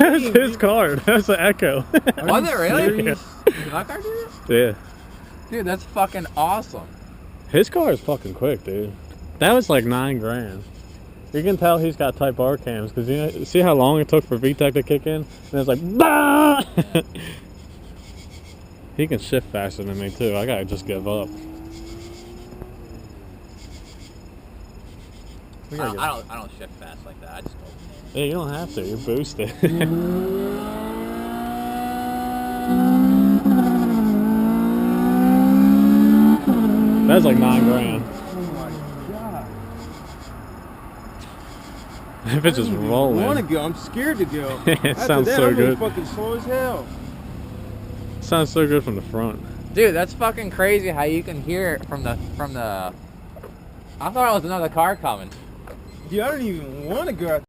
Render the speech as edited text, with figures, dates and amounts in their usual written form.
That's his car. That's the Echo. Was it really? Yeah. Did my car do that? Yeah. Dude, that's fucking awesome. His car is fucking quick, dude. That was like $9,000. You can tell he's got Type R cams because you know, see how long it took for VTEC to kick in? And it's like, bah! He can shift faster than me too. I gotta just give up. I don't shift fast like that. I just go. Yeah, you don't have to. You're boosted. That's like $9,000. Oh my god. If it's just rolling. I want to go. I'm scared to go. It sounds so I'm good. fucking slow as hell. Sounds so good from the front. Dude, that's fucking crazy how you can hear it from the. I thought it was another car coming. Dude, I don't even want to go out